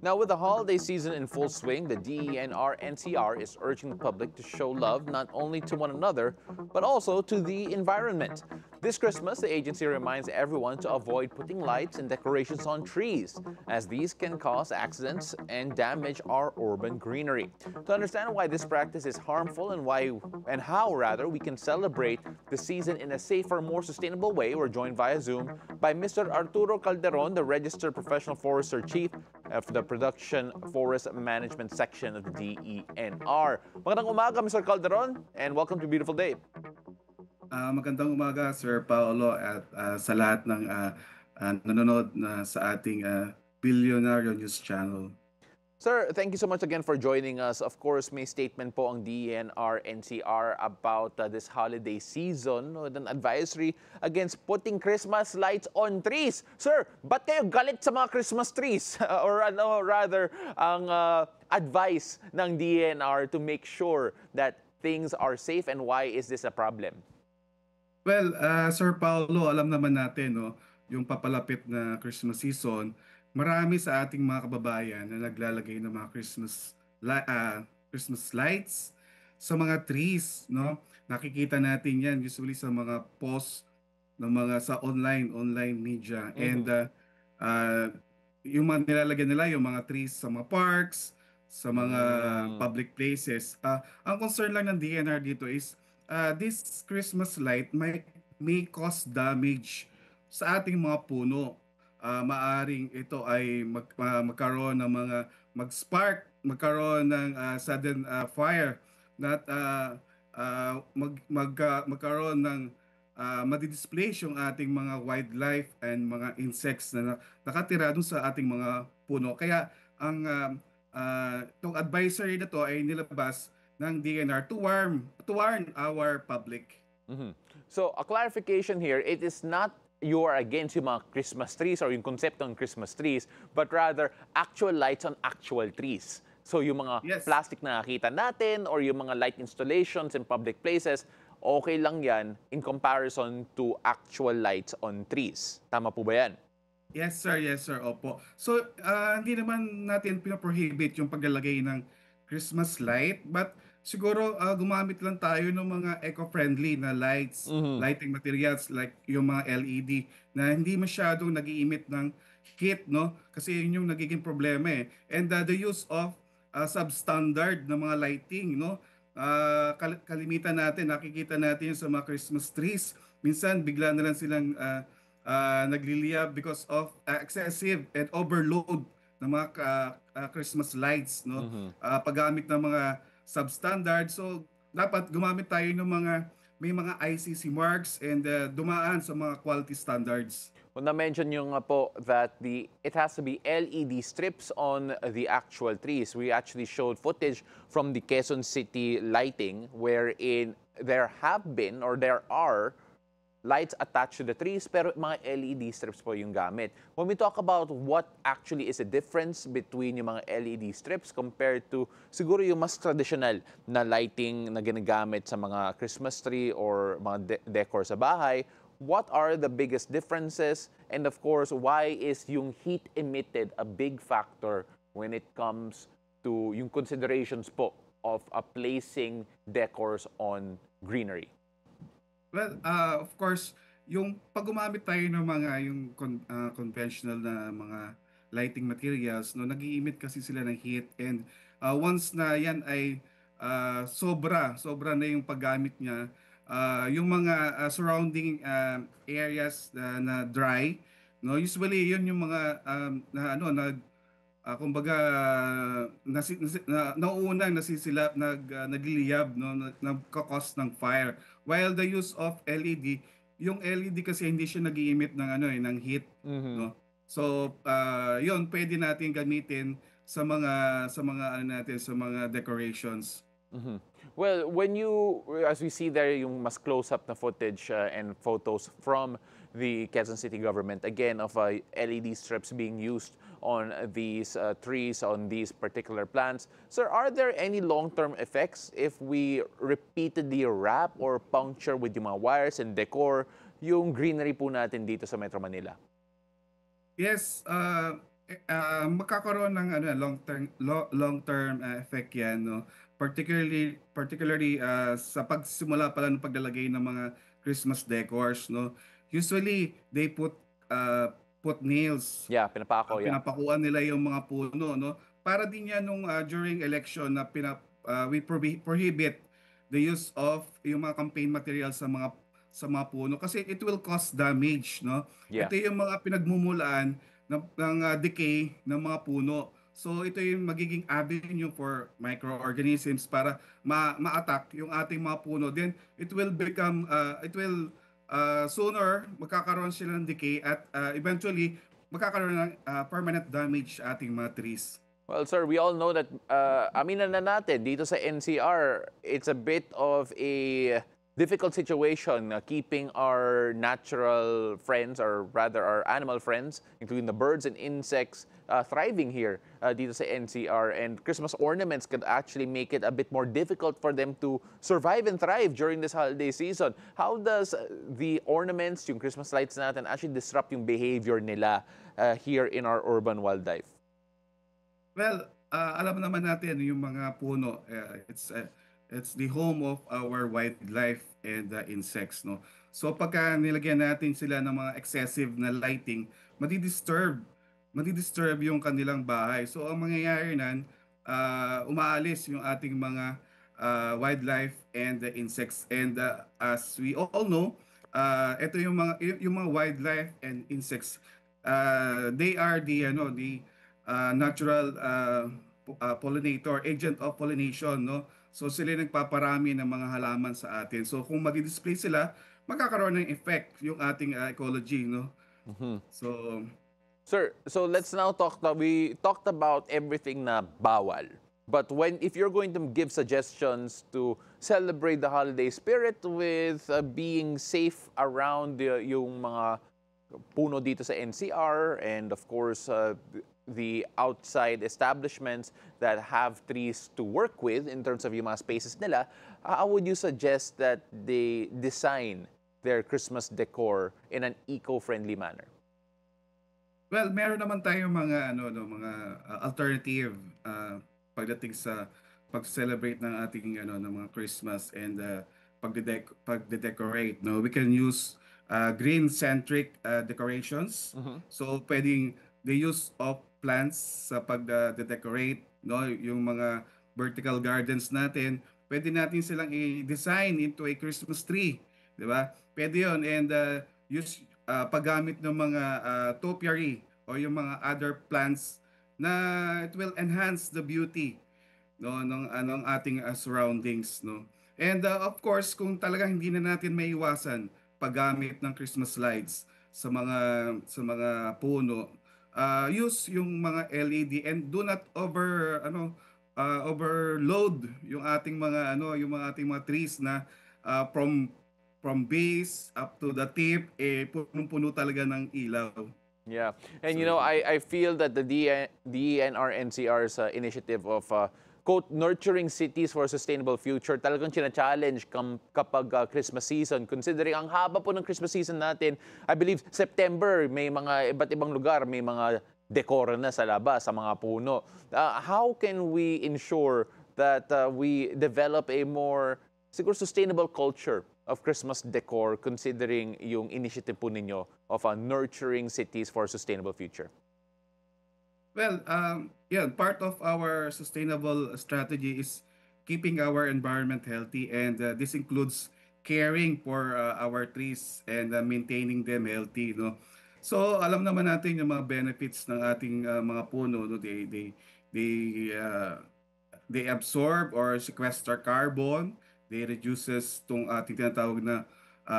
Now, with the holiday season in full swing, the DENR-NCR is urging the public to show love not only to one another, but also to the environment. This Christmas, the agency reminds everyone to avoid putting lights and decorations on trees, as these can cause accidents and damage our urban greenery. To understand why this practice is harmful and how we can celebrate the season in a safer, more sustainable way, we're joined via Zoom by Mr. Arturo Calderon, the Registered Professional Forester Chief of the Production Forest Management Section of the DENR. Magandang umaga, Mr. Calderon, and welcome to Beautiful Day. Magandang umaga, Sir Paolo, at sa lahat ng nanonood na sa ating Billionaire News Channel. Sir, thank you so much again for joining us. Of course, may statement po ang DENR-NCR about this holiday season with an advisory against putting Christmas lights on trees. Sir, ba't kayo galit sa mga Christmas trees? Or rather, ang advice ng DENR to make sure that things are safe, and why is this a problem? Well, Sir Paolo, alam naman natin, no, yung papalapit na Christmas season, marami sa ating mga kababayan na naglalagay ng mga Christmas lights sa mga trees, no? Nakikita natin 'yan usually sa mga posts ng mga sa online media. And yung mga nilalagay nila yung mga trees sa mga parks, sa mga public places. Ang concern lang ng DNR dito is this Christmas light may cause damage sa ating mga puno. Maaring ito ay magkaroon ng mga magkaroon ng sudden fire, that magkaroon ng madidisplace yung ating mga wildlife and mga insects na nakatira dun sa ating mga puno. Kaya ang itong advisory na to ay nilabas ng DNR to warn our public. So, a clarification here, it is not you are against yung mga Christmas trees or yung konsepto ng Christmas trees, but rather actual lights on actual trees. So yung mga plastic na nakita natin or yung mga light installations in public places, okay lang yan in comparison to actual lights on trees. Tama po ba yan? Yes sir, opo. So hindi naman natin pinoprohibit yung paglalagay ng Christmas light, but siguro gumamit lang tayo ng mga eco-friendly na lights, lighting materials like yung mga LED na hindi masyadong nag-i-emit ng heat, no? Kasi yun yung nagiging problema eh. And the use of substandard na mga lighting, no? Kalimitan natin, nakikita natin yung sa mga Christmas trees. Minsan bigla na lang silang nagliliyab because of excessive and overload ng mga Christmas lights, no? Paggamit ng mga substandard. So dapat gumamit tayo ng may mga ICC marks and dumaan sa mga quality standards. Well, na-mention nyo nga po that it has to be LED strips on the actual trees. We actually showed footage from the Quezon City lighting wherein there are lights attached to the trees, pero mga LED strips po yung gamit. When we talk about what actually is the difference between yung mga LED strips compared to siguro yung mas traditional na lighting na ginagamit sa mga Christmas tree or mga decor sa bahay, what are the biggest differences? And of course, why is yung heat emitted a big factor when it comes to yung considerations po of placing decors on greenery? Well, of course, yung pag gumamit tayo ng mga conventional na mga lighting materials, no, nag-i-emit kasi sila ng heat, and once na yan ay sobra na yung paggamit niya, yung mga surrounding areas na dry, no, usually yun yung mga kumbaga nauunang nasisilap, nagliliyab, no, nagkakos ng fire. While the use of LED, yung LED kasi hindi siya nag-i-emit ng ng heat, no. So yun pwede natin gamitin sa mga sa mga decorations. Well, as we see there, yung mas close-up na footage and photos from the Quezon City government, again, of LED strips being used on these trees, on these particular plants. Sir, are there any long-term effects if we repeatedly wrap or puncture with yung mga wires and decor yung greenery po natin dito sa Metro Manila? Yes, magkakaroon ng ano long term effect 'yan, no. Particularly sa pagsimula pa lang ng paglalagay ng mga Christmas decors, no. Usually they put nails, Yeah, pinapako, yeah. pinapakuan nila yung mga puno, no. Para din yan nung during election na prohibit the use of yung mga campaign materials sa mga puno kasi it will cause damage, no. Yeah. Ito yung mga pinagmumulaan ng decay ng mga puno. So ito yung magiging avenue for microorganisms para ma-attack yung ating mga puno. Then it will sooner magkakaroon sila ng decay at eventually magkakaroon ng permanent damage sa ating mga trees. Well, sir, we all know that, aminan na natin, dito sa NCR, it's a bit of a difficult situation keeping our natural friends, or rather our animal friends, including the birds and insects, thriving here dito sa NCR. And Christmas ornaments could actually make it a bit more difficult for them to survive and thrive during this holiday season. How does the ornaments, yung Christmas lights natin, actually disrupt yung behavior nila here in our urban wildlife? Well, alam naman natin yung mga puno, it's the home of our wildlife and insects, no. So pagka nilagyan natin sila ng mga excessive na lighting, madi-disturb yung kanilang bahay. So ang mangyayari nan, umaalis yung ating mga wildlife and the insects. And as we all know, ito yung mga wildlife and insects, they are the natural pollinator, agent of pollination, no? So sila yung nagpaparami ng mga halaman sa atin. So kung madi-display sila, magkakaroon ng effect yung ating ecology, no? So Sir, so let's now we talked about everything na bawal. But if you're going to give suggestions to celebrate the holiday spirit with being safe around yung mga puno dito sa NCR, and of course the outside establishments that have trees to work with in terms of yung mga spaces nila, how would you suggest that they design their Christmas decor in an eco-friendly manner? well, meron naman tayong mga mga alternative pagdating sa pag-celebrate ng ating ng mga Christmas and pagde-decorate, no. We can use green-centric decorations. So pwedeng the use of plants sa pag-decorate, no, yung mga vertical gardens natin, pwede natin silang i-design into a Christmas tree, di ba? Pwede 'yon. And use paggamit ng mga topiary o yung mga other plants na it will enhance the beauty, no, ng anong ating surroundings, no. And of course, kung talagang hindi na natin maiwasan paggamit ng Christmas lights sa mga puno, use yung mga LED and do not overload yung ating mga trees na from base up to the tip, punong-puno talaga ng ilaw. Yeah. And So you know, I feel that the DENR-NCR's initiative of quote, nurturing cities for a sustainable future, talagang china-challenge kapag Christmas season. Considering ang haba po ng Christmas season natin, I believe September, may mga iba't ibang lugar, may mga dekora na sa labas, sa mga puno. How can we ensure that we develop a more siguro sustainable culture of Christmas decor, considering yung initiative po ninyo of nurturing cities for a sustainable future? Well, yeah, part of our sustainable strategy is keeping our environment healthy, and this includes caring for our trees and maintaining them healthy, no. So, alam naman natin yung mga benefits ng ating mga puno, no. They they absorb or sequester carbon, they reduces tong ating tinatawag na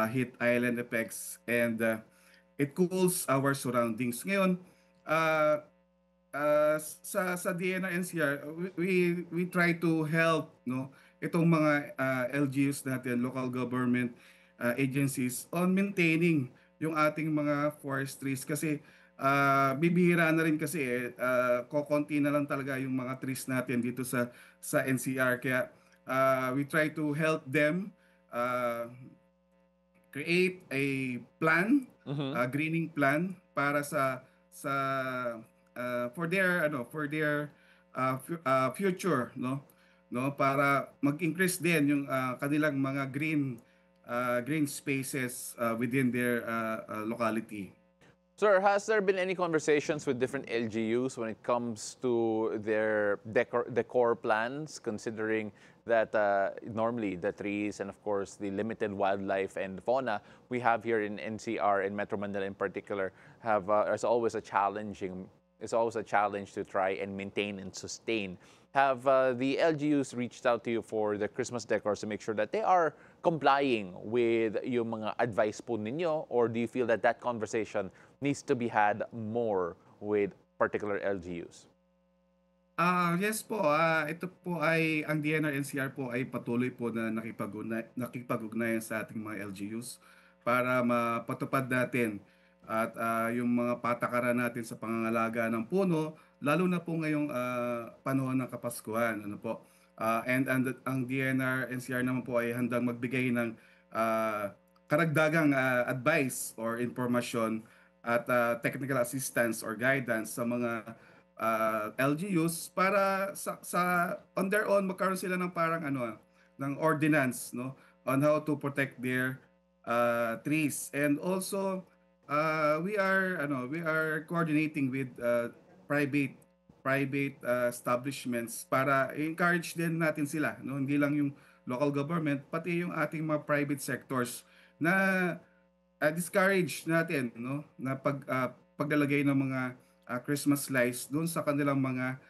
heat island effects, and it cools our surroundings. Ngayon, uh, sa DNR NCR, we try to help, no, itong mga LGUs natin, local government agencies, on maintaining yung ating mga forestries kasi bibihira na rin kasi kokonti na lang talaga yung mga trees natin dito sa NCR, kaya we try to help them uh, create a plan, Mhm. greening plan para sa for their future, no, para mag-increase din yung kanilang mga green spaces within their locality. Sir, has there been any conversations with different LGUs when it comes to their decor plans, considering that normally the trees and, of course, the limited wildlife and fauna we have here in NCR and Metro Manila in particular have is always a challenge to try and maintain and sustain. Have the LGUs reached out to you for the Christmas decors to make sure that they are complying with yung mga advice po ninyo, or do you feel that that conversation needs to be had more with particular LGUs? Yes po, ito po ay ang DNR NCR po ay patuloy po na nakipag-ugnayan sa ating mga LGUs para mapatupad natin at yung mga patakaran natin sa pangangalaga ng puno, lalo na po ngayong panahon ng Kapaskuhan, ano po. And ang DNR NCR naman po ay handang magbigay ng karagdagang advice or informasyon at technical assistance or guidance sa mga LGUs para sa on their own magkaroon sila ng parang ng ordinance, no, on how to protect their trees. And also we are coordinating with private establishments para encourage din natin sila, no, hindi lang yung local government pati yung ating mga private sectors na discourage natin, no, na paglalagay ng mga Christmas lights doon sa kanilang mga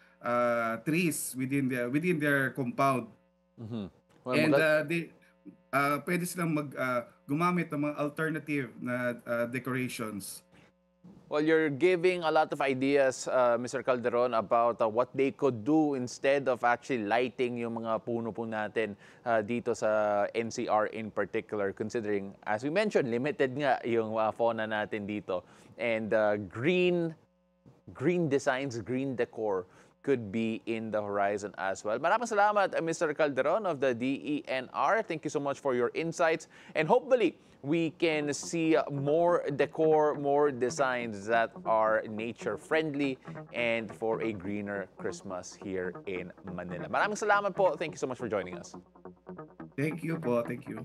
trees within their compound. Mhm. Well, And pwede silang gumamit ng mga alternative na decorations. well, you're giving a lot of ideas, Mr. Calderon, about what they could do instead of actually lighting yung mga puno po natin dito sa NCR in particular, considering, as we mentioned, limited nga yung fauna natin dito. And green designs, green decor could be in the horizon as well. Maraming salamat, Mr. Calderon of the DENR. Thank you so much for your insights. And hopefully, we can see more decor, more designs that are nature-friendly and for a greener Christmas here in Manila. Maraming salamat po. Thank you so much for joining us. Thank you po. Thank you.